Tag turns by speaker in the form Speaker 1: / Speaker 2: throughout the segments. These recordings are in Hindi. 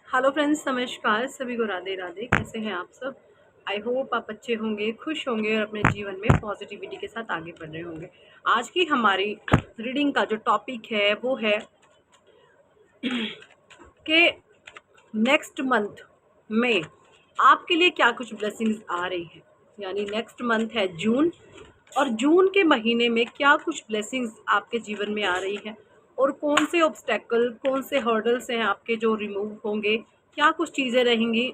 Speaker 1: हेलो फ्रेंड्स, नमस्कार। सभी को राधे राधे। कैसे हैं आप सब? आई होप आप अच्छे होंगे, खुश होंगे और अपने जीवन में पॉजिटिविटी के साथ आगे बढ़ रहे होंगे। आज की हमारी रीडिंग का जो टॉपिक है वो है कि नेक्स्ट मंथ में आपके लिए क्या कुछ ब्लेसिंग्स आ रही है। यानी नेक्स्ट मंथ है जून, और जून के महीने में क्या कुछ ब्लेसिंग्स आपके जीवन में आ रही है और कौन से ऑब्स्टेकल, कौन से हर्डल्स हैं आपके जो रिमूव होंगे, क्या कुछ चीज़ें रहेंगी।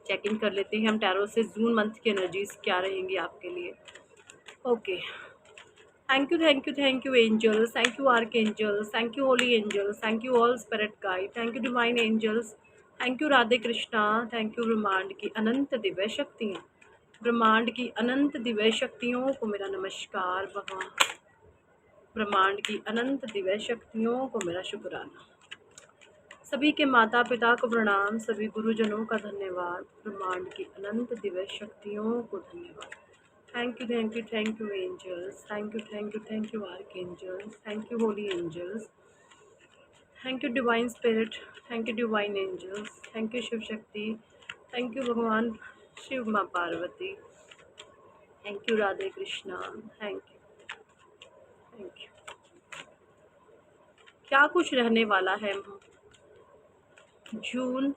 Speaker 1: चेक इन कर लेते हैं हम टैरो से जून मंथ की एनर्जीज क्या रहेंगी आपके लिए। Okay, thank you angels, thank you archangels, thank you holy angels, thank you all spirit guide, thank you divine angels, thank you Radhe Krishna, thank you ब्रह्मांड की अनंत दिव्य शक्तियाँ। ब्रह्मांड की अनंत दिव्य शक्तियों को मेरा नमस्कार। ब्रह्मांड की अनंत दिव्य शक्तियों को मेरा शुक्राना। सभी के माता पिता को प्रणाम, सभी गुरुजनों का धन्यवाद, ब्रह्मांड की अनंत दिव्य शक्तियों को धन्यवाद। Thank you angels, thank you archangels, thank you holy angels, thank you divine spirit, thank you divine angels, thank you Shiv Shakti, thank you भगवान शिव माँ Parvati, thank you Radhe Krishna, thank you. क्या कुछ रहने वाला है जून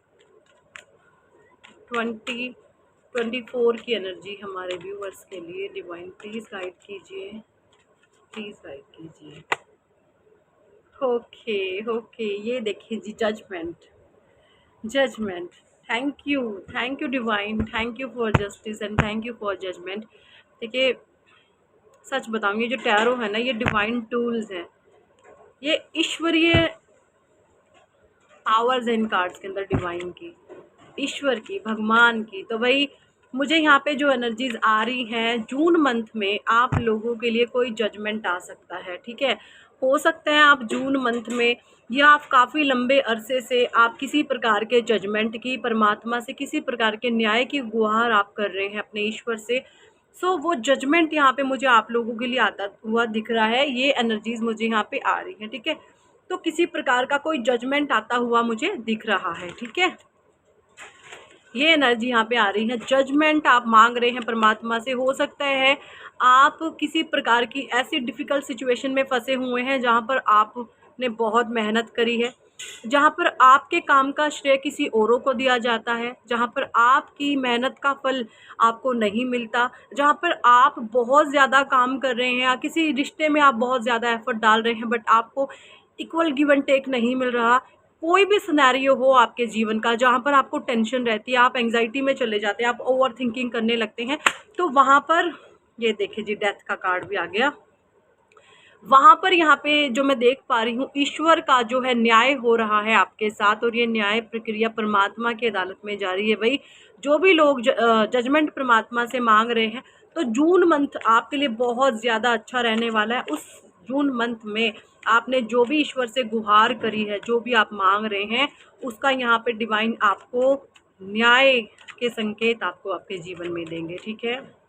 Speaker 1: 2024 की एनर्जी हमारे व्यूअर्स के लिए। डिवाइन प्लीज़ गाइड कीजिए, प्लीज़ गाइड कीजिए। ओके, ये देखिए जी, judgement. Thank you divine, thank you for justice and thank you for judgement. देखिए, सच बताऊंगी, जो टैरो है ना, ये डिवाइन टूल्स हैं, ये ईश्वरीय पावर्स हैं इन कार्ड्स के अंदर, डिवाइन की, ईश्वर की, भगवान की। तो भाई, मुझे यहाँ पे जो एनर्जीज आ रही हैं, जून मंथ में आप लोगों के लिए कोई जजमेंट आ सकता है। ठीक है, हो सकता है आप जून मंथ में, या आप काफ़ी लंबे अरसे से आप किसी प्रकार के जजमेंट की, परमात्मा से किसी प्रकार के न्याय की गुहार आप कर रहे हैं अपने ईश्वर से। सो वो जजमेंट यहाँ पे मुझे आप लोगों के लिए आता हुआ दिख रहा है। ये एनर्जीज मुझे यहाँ पे आ रही हैं। ठीक है, तो किसी प्रकार का कोई जजमेंट आता हुआ मुझे दिख रहा है। ठीक है, ये एनर्जी यहाँ पे आ रही है। जजमेंट आप मांग रहे हैं परमात्मा से। हो सकता है आप किसी प्रकार की ऐसी डिफ़िकल्ट सिचुएशन में फंसे हुए हैं जहाँ पर आपने बहुत मेहनत करी है, जहाँ पर आपके काम का श्रेय किसी औरों को दिया जाता है, जहाँ पर आपकी मेहनत का फल आपको नहीं मिलता, जहाँ पर आप बहुत ज़्यादा काम कर रहे हैं या किसी रिश्ते में आप बहुत ज़्यादा एफर्ट डाल रहे हैं, बट आपको इक्वल गिव एंड टेक नहीं मिल रहा। कोई भी सिनेरियो हो आपके जीवन का जहाँ पर आपको टेंशन रहती है, आप एंग्जाइटी में चले जाते हैं, आप ओवर थिंकिंग करने लगते हैं, तो वहाँ पर ये देखिए जी, डेथ का कार्ड भी आ गया। वहाँ पर यहाँ पे जो मैं देख पा रही हूँ, ईश्वर का जो है न्याय हो रहा है आपके साथ, और ये न्याय प्रक्रिया परमात्मा की अदालत में जारी है। भाई, जो भी लोग जजमेंट परमात्मा से मांग रहे हैं, तो जून मंथ आपके लिए बहुत ज़्यादा अच्छा रहने वाला है। उस जून मंथ में आपने जो भी ईश्वर से गुहार करी है, जो भी आप मांग रहे हैं, उसका यहाँ पे डिवाइन आपको न्याय के संकेत आपको आपके जीवन में देंगे। ठीक है,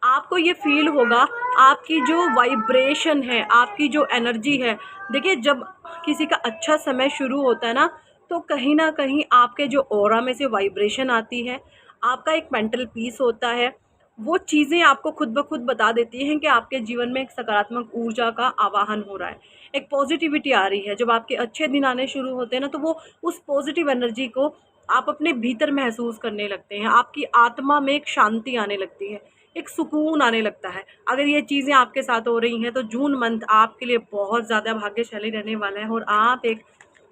Speaker 1: आपको ये फील होगा, आपकी जो वाइब्रेशन है, आपकी जो एनर्जी है। देखिए, जब किसी का अच्छा समय शुरू होता है ना, तो कहीं ना कहीं आपके जो ऑरा में से वाइब्रेशन आती है, आपका एक मेंटल पीस होता है, वो चीज़ें आपको खुद ब खुद बता देती हैं कि आपके जीवन में एक सकारात्मक ऊर्जा का आवाहन हो रहा है, एक पॉजिटिविटी आ रही है। जब आपके अच्छे दिन आने शुरू होते हैं ना, तो वो उस पॉजिटिव एनर्जी को आप अपने भीतर महसूस करने लगते हैं, आपकी आत्मा में एक शांति आने लगती है, एक सुकून आने लगता है। अगर ये चीज़ें आपके साथ हो रही हैं, तो जून मंथ आपके लिए बहुत ज़्यादा भाग्यशाली रहने वाला है, और आप एक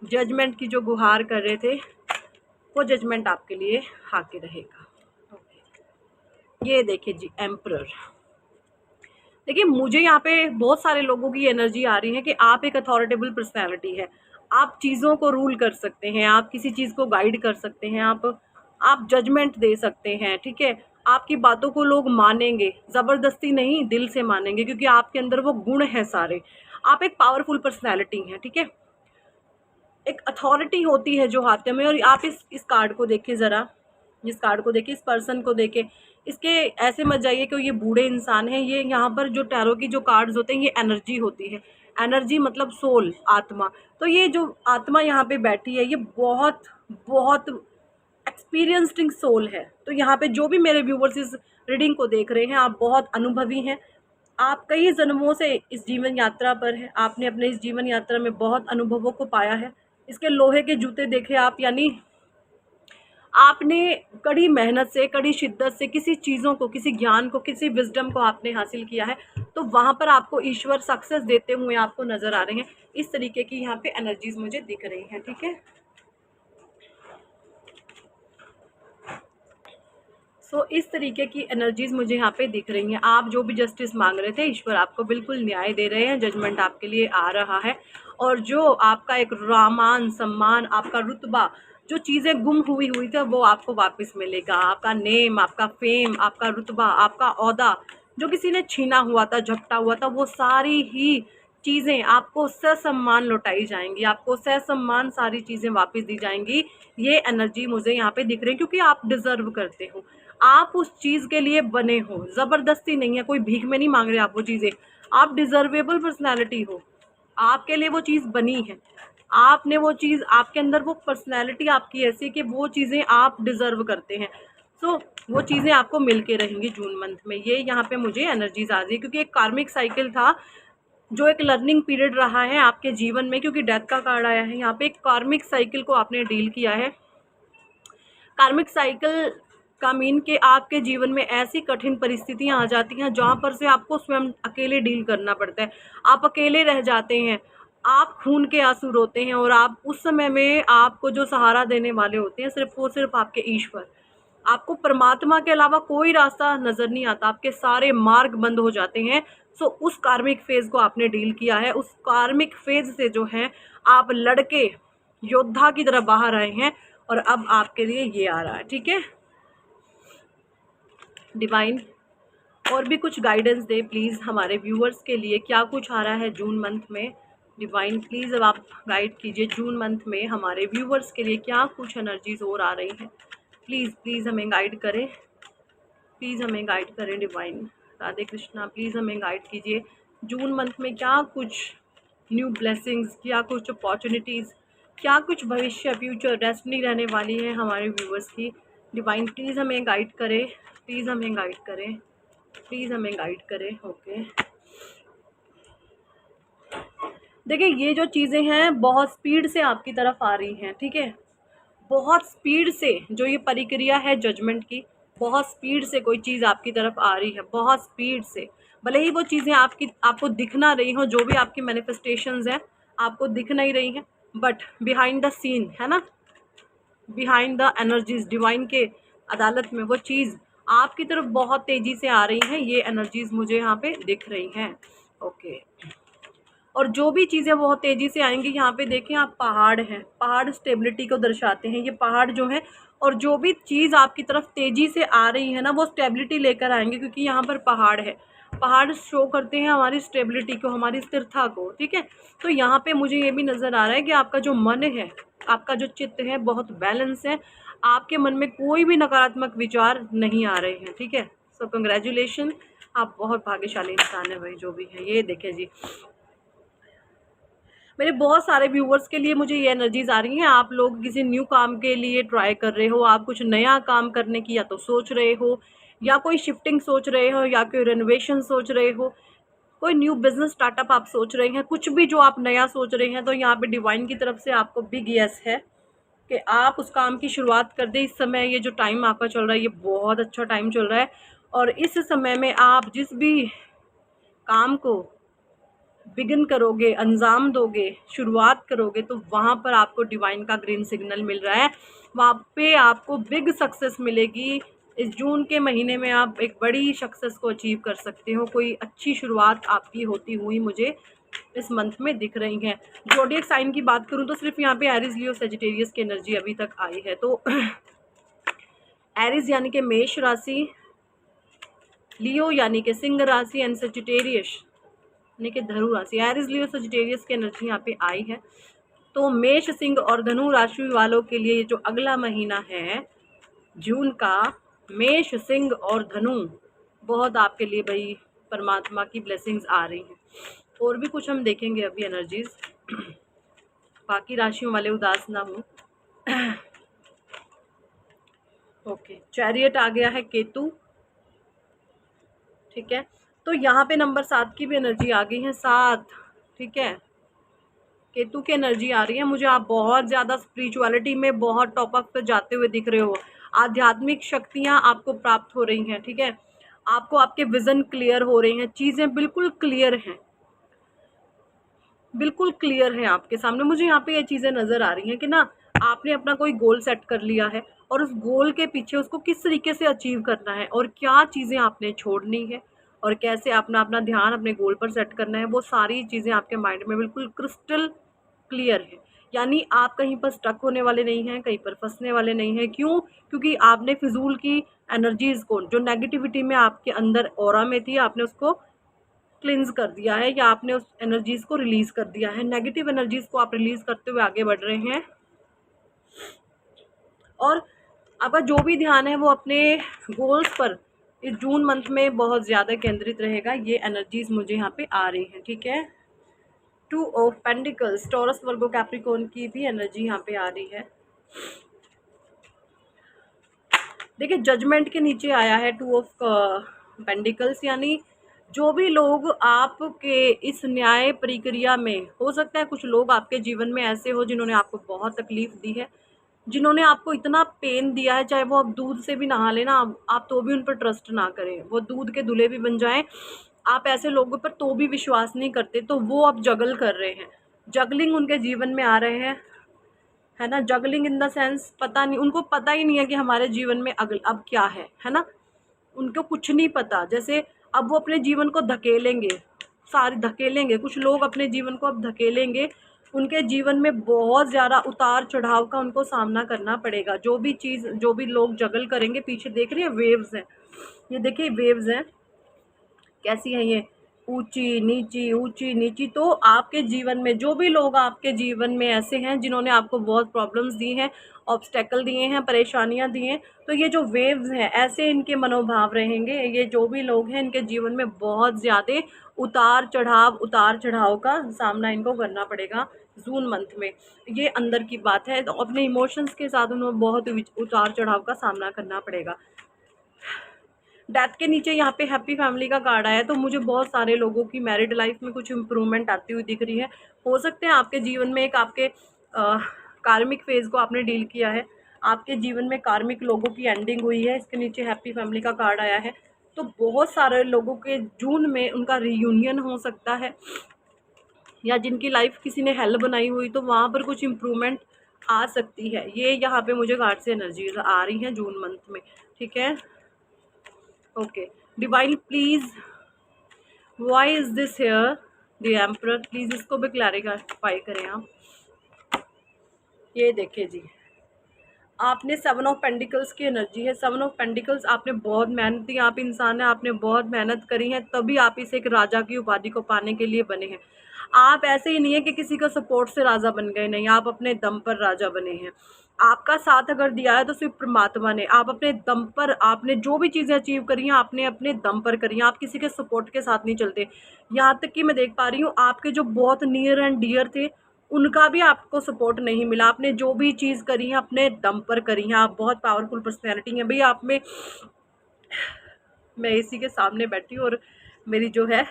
Speaker 1: जजमेंट की जो गुहार कर रहे थे, वो जजमेंट आपके लिए आके रहेगा। ये देखिए जी, एम्परर। देखिए, मुझे यहाँ पे बहुत सारे लोगों की एनर्जी आ रही है कि आप एक अथॉरिटेबल पर्सनैलिटी है, आप चीज़ों को रूल कर सकते हैं, आप किसी चीज़ को गाइड कर सकते हैं, आप जजमेंट दे सकते हैं। ठीक है, आपकी बातों को लोग मानेंगे, ज़बरदस्ती नहीं, दिल से मानेंगे, क्योंकि आपके अंदर वो गुण हैं सारे। आप एक पावरफुल पर्सनैलिटी हैं। ठीक है, एक अथॉरिटी होती है जो हाथ में। और आप इस कार्ड को देखिए ज़रा, इस कार्ड को देखिए, इस पर्सन को देखिए। इसके ऐसे मत जाइए कि ये बूढ़े इंसान हैं। ये यहाँ पर जो टैरो की जो कार्ड्स होते हैं, ये एनर्जी होती है। एनर्जी मतलब सोल, आत्मा। तो ये जो आत्मा यहाँ पे बैठी है ये बहुत बहुत एक्सपीरियंस्डिंग सोल है। तो यहाँ पे जो भी मेरे व्यूवर्स इस रीडिंग को देख रहे हैं, आप बहुत अनुभवी हैं, आप कई जन्मों से इस जीवन यात्रा पर हैं, आपने अपने इस जीवन यात्रा में बहुत अनुभवों को पाया है। इसके लोहे के जूते देखे आप, यानी आपने कड़ी मेहनत से, कड़ी शिद्दत से किसी चीज़ों को, किसी ज्ञान को, किसी विजडम को आपने हासिल किया है, तो वहाँ पर आपको ईश्वर सक्सेस देते हुए आपको नज़र आ रहे हैं। इस तरीके की यहाँ पे एनर्जीज मुझे दिख रही हैं, ठीक है। सो इस तरीके की एनर्जीज मुझे यहाँ पे दिख रही हैं। आप जो भी जस्टिस मांग रहे थे, ईश्वर आपको बिल्कुल न्याय दे रहे हैं, जजमेंट आपके लिए आ रहा है। और जो आपका एक रामान सम्मान, आपका रुतबा, जो चीज़ें गुम हुई थी वो आपको वापस मिलेगा। आपका नेम, आपका फेम, आपका रुतबा, आपका ओहदा जो किसी ने छीना हुआ था, झपटा हुआ था, वो सारी ही चीज़ें आपको ससम्मान लौटाई जाएंगी, आपको ससम्मान सारी चीज़ें वापस दी जाएंगी। ये एनर्जी मुझे यहाँ पे दिख रही है, क्योंकि आप डिज़र्व करते हो, आप उस चीज़ के लिए बने हो, ज़बरदस्ती नहीं है, कोई भीख में नहीं मांग रहे आप वो चीज़ें, आप डिज़र्वेबल पर्सनैलिटी हो, आपके लिए वो चीज़ बनी है, आपने वो चीज़, आपके अंदर वो पर्सनैलिटी आपकी ऐसी है कि वो चीज़ें आप डिज़र्व करते हैं। सो वो चीज़ें आपको मिल के रहेंगी जून मंथ में, ये यहाँ पे मुझे एनर्जीज आ रही है, क्योंकि एक कार्मिक साइकिल था, जो एक लर्निंग पीरियड रहा है आपके जीवन में, क्योंकि डेथ का कार्ड आया है यहाँ पे, एक कार्मिक साइकिल को आपने डील किया है। कार्मिक साइकिल का मीन कि आपके जीवन में ऐसी कठिन परिस्थितियां आ जाती हैं जहाँ पर से आपको स्वयं अकेले डील करना पड़ता है, आप अकेले रह जाते हैं, आप खून के आंसू रोते हैं, और आप उस समय में आपको जो सहारा देने वाले होते हैं सिर्फ आपके ईश्वर, आपको परमात्मा के अलावा कोई रास्ता नज़र नहीं आता, आपके सारे मार्ग बंद हो जाते हैं। सो उस कार्मिक फेज़ को आपने डील किया है, उस कार्मिक फेज़ से जो है आप लड़के योद्धा की तरह बाहर आए हैं, और अब आपके लिए ये आ रहा है, ठीक है। डिवाइन और भी कुछ गाइडेंस दे प्लीज़ हमारे व्यूअर्स के लिए, क्या कुछ आ रहा है जून मंथ में। डिवाइन प्लीज़ अब आप गाइड कीजिए, जून मंथ में हमारे व्यूअर्स के लिए क्या कुछ एनर्जीज और आ रही हैं। प्लीज़ प्लीज़ हमें गाइड करें, प्लीज़ हमें गाइड करें डिवाइन। राधे कृष्णा, प्लीज़ हमें गाइड कीजिए, जून मंथ में क्या कुछ न्यू ब्लेसिंग्स, क्या कुछ अपॉर्चुनिटीज़, क्या कुछ भविष्य, फ्यूचर डेस्टिनी रहने वाली है हमारे व्यूअर्स की। डिवाइन प्लीज़ हमें गाइड करें, प्लीज़ हमें गाइड करें, प्लीज़ हमें गाइड करें। ओके, देखिए ये जो चीज़ें हैं बहुत स्पीड से आपकी तरफ आ रही हैं, ठीक है, बहुत स्पीड से जो ये प्रक्रिया है जजमेंट की, बहुत स्पीड से कोई चीज़ आपकी तरफ आ रही है, बहुत स्पीड से। भले ही वो चीज़ें आपको दिख ना रही हो, जो भी आपकी मैनिफेस्टेशंस हैं आपको दिख नहीं रही हैं, बट बिहाइंड द सीन है ना, बिहाइंड द एनर्जीज डिवाइन के अदालत में वो चीज़ आपकी तरफ बहुत तेज़ी से आ रही हैं, ये एनर्जीज मुझे यहाँ पे दिख रही हैं। ओके, और जो भी चीज़ें बहुत तेज़ी से आएंगी, यहाँ पे देखें आप, पहाड़ हैं, पहाड़ स्टेबिलिटी को दर्शाते हैं, ये पहाड़ जो है, और जो भी चीज़ आपकी तरफ तेज़ी से आ रही है ना वो स्टेबिलिटी लेकर आएंगे, क्योंकि यहाँ पर पहाड़ है, पहाड़ शो करते हैं हमारी स्टेबिलिटी को, हमारी स्थिरता को, ठीक है। तो यहाँ पे मुझे ये भी नज़र आ रहा है कि आपका जो मन है, आपका जो चित्त है बहुत बैलेंस है, आपके मन में कोई भी नकारात्मक विचार नहीं आ रहे हैं, ठीक है। सो कंग्रेचुलेशन, आप बहुत भाग्यशाली इंसान है भाई, जो भी है। ये देखें जी, मेरे बहुत सारे व्यूवर्स के लिए मुझे ये एनर्जीज आ रही हैं, आप लोग किसी न्यू काम के लिए ट्राई कर रहे हो, आप कुछ नया काम करने की या तो सोच रहे हो, या कोई शिफ्टिंग सोच रहे हो, या कोई रेनोवेशन सोच रहे हो, कोई न्यू बिजनेस स्टार्टअप आप सोच रहे हैं, कुछ भी जो आप नया सोच रहे हैं, तो यहाँ पे डिवाइन की तरफ से आपको बिग यस है कि आप उस काम की शुरुआत कर दें। इस समय ये जो टाइम आपका चल रहा है ये बहुत अच्छा टाइम चल रहा है, और इस समय में आप जिस भी काम को बिगिन करोगे, अंजाम दोगे, शुरुआत करोगे, तो वहाँ पर आपको डिवाइन का ग्रीन सिग्नल मिल रहा है, वहाँ पे आपको बिग सक्सेस मिलेगी। इस जून के महीने में आप एक बड़ी सक्सेस को अचीव कर सकते हो, कोई अच्छी शुरुआत आपकी होती हुई मुझे इस मंथ में दिख रही है। ज़ोडिएक साइन की बात करूँ तो सिर्फ यहाँ पे एरीज, लियो, सजिटेरियस की एनर्जी अभी तक आई है। तो एरीज यानी कि मेष राशि, लियो यानी कि सिंह राशि, एंड सजिटेरियस यानी कि धनु राशि, एरीज, लियो, सजिटेरियस की एनर्जी यहाँ पे आई है। तो मेष, सिंह और धनु राशि वालों के लिए जो अगला महीना है जून का, मेष, सिंह और धनु, बहुत आपके लिए भाई परमात्मा की ब्लेसिंग्स आ रही हैं। और भी कुछ हम देखेंगे अभी एनर्जीज, बाकी राशियों वाले उदास ना हो। ओके, चैरियट आ गया है केतु, ठीक है। तो यहाँ पे नंबर 7 की भी एनर्जी आ गई है, 7, ठीक है। केतु की एनर्जी आ रही है मुझे। आप बहुत ज़्यादा स्पिरिचुअलिटी में बहुत टॉप अप पे जाते हुए दिख रहे हो। आध्यात्मिक शक्तियाँ आपको प्राप्त हो रही हैं, ठीक है। आपको आपके विजन क्लियर हो रही हैं, चीज़ें बिल्कुल क्लियर हैं, बिल्कुल क्लियर है आपके सामने। मुझे यहाँ पे ये चीज़ें नज़र आ रही हैं कि ना आपने अपना कोई गोल सेट कर लिया है और उस गोल के पीछे उसको किस तरीके से अचीव करना है और क्या चीज़ें आपने छोड़नी है और कैसे अपना अपना ध्यान अपने गोल पर सेट करना है, वो सारी चीज़ें आपके माइंड में बिल्कुल क्रिस्टल क्लियर है। यानी आप कहीं पर स्टक होने वाले नहीं हैं, कहीं पर फंसने वाले नहीं हैं। क्यों? क्योंकि आपने फिजूल की एनर्जीज को, जो नेगेटिविटी में आपके अंदर ऑरा में थी, आपने उसको क्लिंज कर दिया है या आपने उस एनर्जीज को रिलीज कर दिया है। नेगेटिव एनर्जीज को आप रिलीज करते हुए आगे बढ़ रहे हैं और आपका जो भी ध्यान है वो अपने गोल्स पर इस जून मंथ में बहुत ज़्यादा केंद्रित रहेगा। ये एनर्जीज मुझे यहाँ पे आ रही हैं, ठीक है। 2 of pentacles, Taurus Virgo Capricorn की भी एनर्जी यहाँ पे आ रही है। देखिए, जजमेंट के नीचे आया है 2 ऑफ पेंटिकल्स, यानी जो भी लोग आपके इस न्याय प्रक्रिया में, हो सकता है कुछ लोग आपके जीवन में ऐसे हो जिन्होंने आपको बहुत तकलीफ दी है, जिन्होंने आपको इतना पेन दिया है, चाहे वो आप दूध से भी नहा लेना, आप तो भी उन पर ट्रस्ट ना करें, वो दूध के दूल्हे भी बन जाएं, आप ऐसे लोगों पर तो भी विश्वास नहीं करते, तो वो अब जगल कर रहे हैं, जगलिंग उनके जीवन में आ रहे हैं, है ना। जगलिंग इन द सेंस, पता नहीं, उनको पता ही नहीं है कि हमारे जीवन में अब क्या है ना। उनको कुछ नहीं पता। जैसे अब वो अपने जीवन को धकेलेंगे, सारे धकेलेंगे, कुछ लोग अपने जीवन को अब धकेलेंगे। उनके जीवन में बहुत ज़्यादा उतार चढ़ाव का उनको सामना करना पड़ेगा। जो भी चीज़, जो भी लोग जगल करेंगे, पीछे देख रही है वेव्स हैं, ये देखिए वेव्स हैं कैसी है, ये ऊंची नीची ऊंची नीची। तो आपके जीवन में जो भी लोग आपके जीवन में ऐसे हैं जिन्होंने आपको बहुत प्रॉब्लम्स दी हैं, ऑब्स्टेकल दिए हैं, परेशानियां दी हैं, तो ये जो वेव्स हैं ऐसे इनके मनोभाव रहेंगे। ये जो भी लोग हैं इनके जीवन में बहुत ज़्यादा उतार चढ़ाव का सामना इनको करना पड़ेगा जून मंथ में। ये अंदर की बात है, तो अपने इमोशंस के साथ उन्हें बहुत उतार चढ़ाव का सामना करना पड़ेगा। डेथ के नीचे यहाँ पे हैप्पी फैमिली का कार्ड आया है, तो मुझे बहुत सारे लोगों की मैरिड लाइफ में कुछ इम्प्रूवमेंट आती हुई दिख रही है। हो सकते हैं आपके जीवन में एक आपके कार्मिक फेज को आपने डील किया है, आपके जीवन में कार्मिक लोगों की एंडिंग हुई है, इसके नीचे हैप्पी फैमिली का कार्ड आया है। तो बहुत सारे लोगों के जून में उनका रीयूनियन हो सकता है, या जिनकी लाइफ किसी ने हेल बनाई हुई तो वहाँ पर कुछ इम्प्रूवमेंट आ सकती है। ये यहाँ पे मुझे कार्ड से एनर्जी आ रही है जून मंथ में, ठीक है। Okay, divine please, why is this here the emperor, please इसको भी क्लैरिफाई करें आप। ये देखिए जी, आपने 7 ऑफ पेंटिकल्स की एनर्जी है। 7 ऑफ पेंटिकल्स, आपने बहुत मेहनती आप इंसान है, आपने बहुत मेहनत करी है, तभी आप इस एक राजा की उपाधि को पाने के लिए बने हैं। आप ऐसे ही नहीं है कि किसी का सपोर्ट से राजा बन गए, नहीं, आप अपने दम पर राजा बने हैं। आपका साथ अगर दिया है तो सिर्फ परमात्मा ने। आप अपने दम पर, आपने जो भी चीज़ें अचीव करी हैं आपने अपने दम पर करी हैं, आप किसी के सपोर्ट के साथ नहीं चलते। यहाँ तक कि मैं देख पा रही हूँ आपके जो बहुत नियर एंड डियर थे उनका भी आपको सपोर्ट नहीं मिला। आपने जो भी चीज़ करी है अपने दम पर करी है। आप बहुत पावरफुल पर्सनैलिटी है भैया। आप में, मैं एसी के सामने बैठी हूँ और मेरी जो है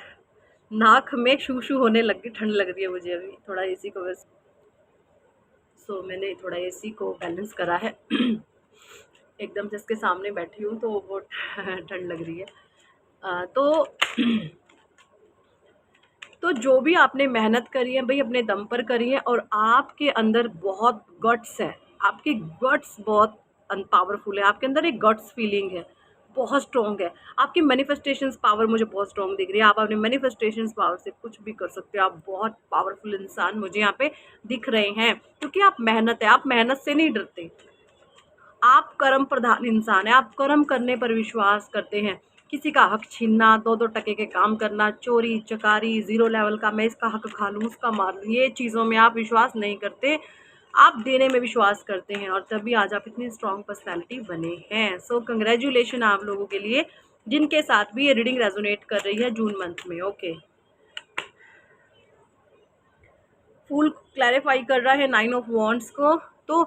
Speaker 1: नाक में शू शू होने लग गई, ठंड लग रही है मुझे अभी थोड़ा एसी को, बस सो मैंने थोड़ा एसी को बैलेंस करा है। एकदम से इसके सामने बैठी हूँ तो वो ठंड लग रही है। तो जो भी आपने मेहनत करी है भाई अपने दम पर करी है, और आपके अंदर बहुत गट्स है, आपके गट्स बहुत पावरफुल है, आपके अंदर एक गट्स फीलिंग है, बहुत स्ट्रॉन्ग है। आपकी मैनिफेस्टेशंस पावर मुझे बहुत स्ट्रॉन्ग दिख रही है। आप अपने मैनिफेस्टेशंस पावर से कुछ भी कर सकते हो। आप बहुत पावरफुल इंसान मुझे यहाँ पे दिख रहे हैं, क्योंकि आप मेहनत है, आप मेहनत से नहीं डरते। आप कर्म प्रधान इंसान है, आप कर्म करने पर विश्वास करते हैं। किसी का हक छीनना, 2-2 टके के काम करना, चोरी चकारी, ज़ीरो लेवल का, मैं इसका हक खा लूँ उसका मार लूँ, ये चीज़ों में आप विश्वास नहीं करते। आप देने में विश्वास करते हैं, और तभी आज आप इतनी स्ट्रॉन्ग पर्सनैलिटी बने हैं। सो कंग्रेचुलेशन आप लोगों के लिए जिनके साथ भी ये रीडिंग रेजोनेट कर रही है जून मंथ में। ओके, फूल क्लैरिफाई कर रहा है 9 ऑफ वॉन्ड्स को। तो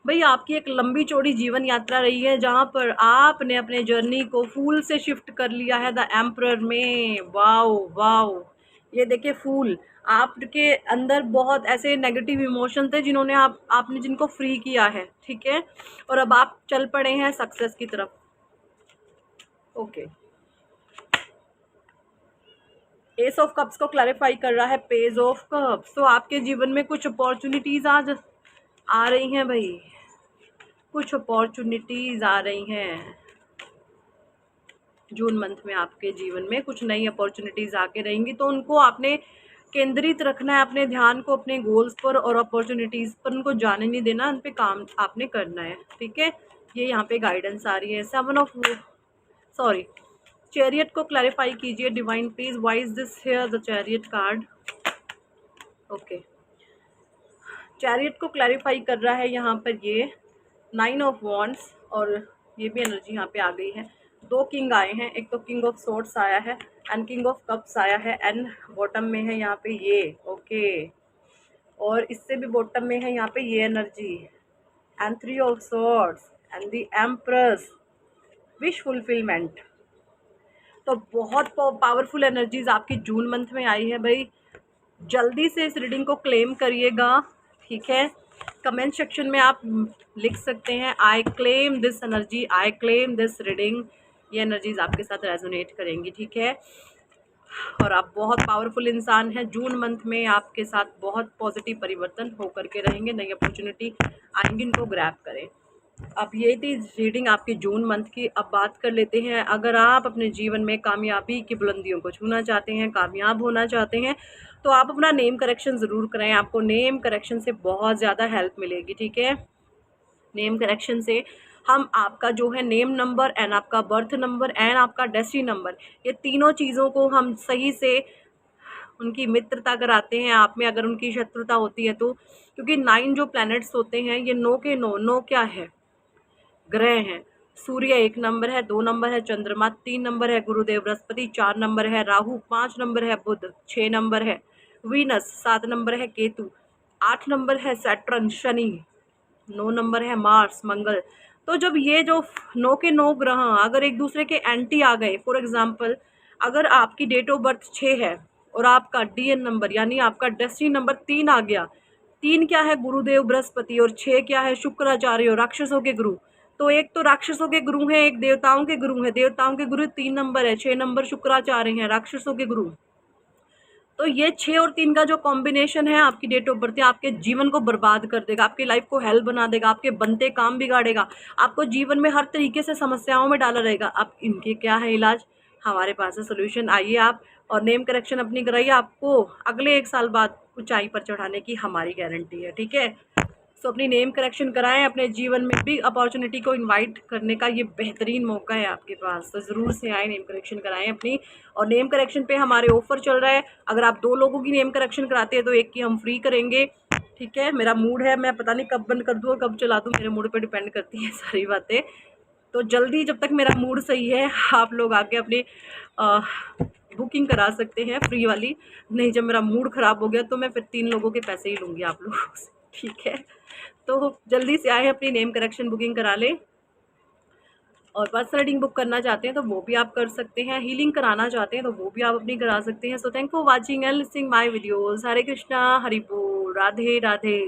Speaker 1: भाई आपकी एक लंबी चौड़ी जीवन यात्रा रही है जहाँ पर आपने अपने जर्नी को फूल से शिफ्ट कर लिया है द एम्परर में। वाओ वाओ, ये देखिए फूल, आपके अंदर बहुत ऐसे नेगेटिव इमोशन थे जिन्होंने आपने जिनको फ्री किया है, ठीक है, और अब आप चल पड़े हैं सक्सेस की तरफ। ओके, एस ऑफ कप्स को क्लैरिफाई कर रहा है पेज ऑफ कप्स। तो आपके जीवन में कुछ अपॉर्चुनिटीज आज आ रही हैं भाई, कुछ अपॉर्चुनिटीज आ रही हैं जून मंथ में। आपके जीवन में कुछ नई अपॉर्चुनिटीज आके रहेंगी, तो उनको आपने केंद्रित रखना है, अपने ध्यान को अपने गोल्स पर और अपॉर्चुनिटीज पर उनको जाने नहीं देना, उन पे काम आपने करना है, ठीक है। ये यहाँ पे गाइडेंस आ रही है। 7 ऑफ सॉरी, चैरियट को क्लैरिफाई कीजिए divine please, why is this here the chariot card. Okay, chariot को क्लैरिफाई कर रहा है यहाँ पर ये 9 ऑफ वॉन्ड्स, और ये भी एनर्जी यहाँ पे आ गई है। 2 किंग आए हैं, एक तो किंग ऑफ सोर्ड्स आया है एंड किंग ऑफ कप्स आया है, एंड बॉटम में है यहाँ पे ये। ओके, और इससे भी बॉटम में है यहाँ पे ये energy and 3 of swords and the empress, wish fulfilment. तो बहुत पावरफुल एनर्जीज आपकी जून मंथ में आई है भाई। जल्दी से इस रीडिंग को क्लेम करिएगा, ठीक है। कमेंट सेक्शन में आप लिख सकते हैं I claim this energy, I claim this reading. ये एनर्जीज आपके साथ रेजोनेट करेंगी, ठीक है। और आप बहुत पावरफुल इंसान हैं। जून मंथ में आपके साथ बहुत पॉजिटिव परिवर्तन होकर के रहेंगे, नई अपॉर्चुनिटी आएंगी, इनको ग्रैब करें। अब ये थी रीडिंग आपकी जून मंथ की। अब बात कर लेते हैं, अगर आप अपने जीवन में कामयाबी की बुलंदियों को छूना चाहते हैं, कामयाब होना चाहते हैं, तो आप अपना नेम करेक्शन ज़रूर कराएं। आपको नेम करेक्शन से बहुत ज़्यादा हेल्प मिलेगी, ठीक है। नेम करेक्शन से हम आपका जो है नेम नंबर एंड आपका बर्थ नंबर एंड आपका डेस्टिनी नंबर, ये तीनों चीज़ों को हम सही से उनकी मित्रता कराते हैं आप में, अगर उनकी शत्रुता होती है तो। क्योंकि 9 जो प्लैनेट्स होते हैं ये 9 के 9 क्या है, ग्रह हैं। सूर्य 1 नंबर है, 2 नंबर है चंद्रमा, 3 नंबर है गुरुदेव बृहस्पति, 4 नंबर है राहु, 5 नंबर है बुध, 6 नंबर है वीनस, 7 नंबर है केतु, 8 नंबर है सैटर्न शनि, 9 नंबर है मार्स मंगल। तो जब ये जो 9 के 9 ग्रह अगर एक दूसरे के एंटी आ गए, फॉर एग्जाम्पल अगर आपकी डेट ऑफ बर्थ 6 है और आपका डीएन नंबर यानी आपका डेस्टिनी नंबर 3 आ गया, 3 क्या है गुरुदेव बृहस्पति और 6 क्या है शुक्राचार्य और राक्षसों के गुरु। तो एक तो राक्षसों के गुरु हैं, एक देवताओं के गुरु हैं। देवताओं के गुरु 3 नंबर है, 6 नंबर शुक्राचार्य हैं, राक्षसों के गुरु। तो ये 6 और 3 का जो कॉम्बिनेशन है आपकी डेट ऑफ बर्थ आपके जीवन को बर्बाद कर देगा, आपकी लाइफ को हेल बना देगा, आपके बनते काम बिगाड़ेगा, आपको जीवन में हर तरीके से समस्याओं में डाला रहेगा। अब इनके क्या है इलाज, हमारे पास है सोल्यूशन। आइए आप और नेम करेक्शन अपनी कराइए, आपको अगले 1 साल बाद ऊंचाई पर चढ़ाने की हमारी गारंटी है, ठीक है। सो अपनी नेम करेक्शन कराएं, अपने जीवन में बिग अपॉर्चुनिटी को इनवाइट करने का ये बेहतरीन मौका है आपके पास। तो ज़रूर से आए, नेम करेक्शन कराएं अपनी। और नेम करेक्शन पे हमारे ऑफर चल रहा है, अगर आप 2 लोगों की नेम करेक्शन कराते हैं तो 1 की हम फ्री करेंगे, ठीक है। मेरा मूड है, मैं पता नहीं कब बंद कर दूँ और कब चला दूँ, मेरे मूड पर डिपेंड करती है सारी बातें। तो जल्दी, जब तक मेरा मूड सही है, आप लोग आके अपनी बुकिंग करा सकते हैं फ्री वाली। नहीं, जब मेरा मूड ख़राब हो गया तो मैं फिर 3 लोगों के पैसे ही लूँगी आप लोगों से, ठीक है। तो जल्दी से आए, अपनी नेम करेक्शन बुकिंग करा लें। और पर्सनल रीडिंग बुक करना चाहते हैं तो वो भी आप कर सकते हैं, हीलिंग कराना चाहते हैं तो वो भी आप अपनी करा सकते हैं। So thank for watching and listening my videos. Hare Krishna, Hari बोल, राधे राधे।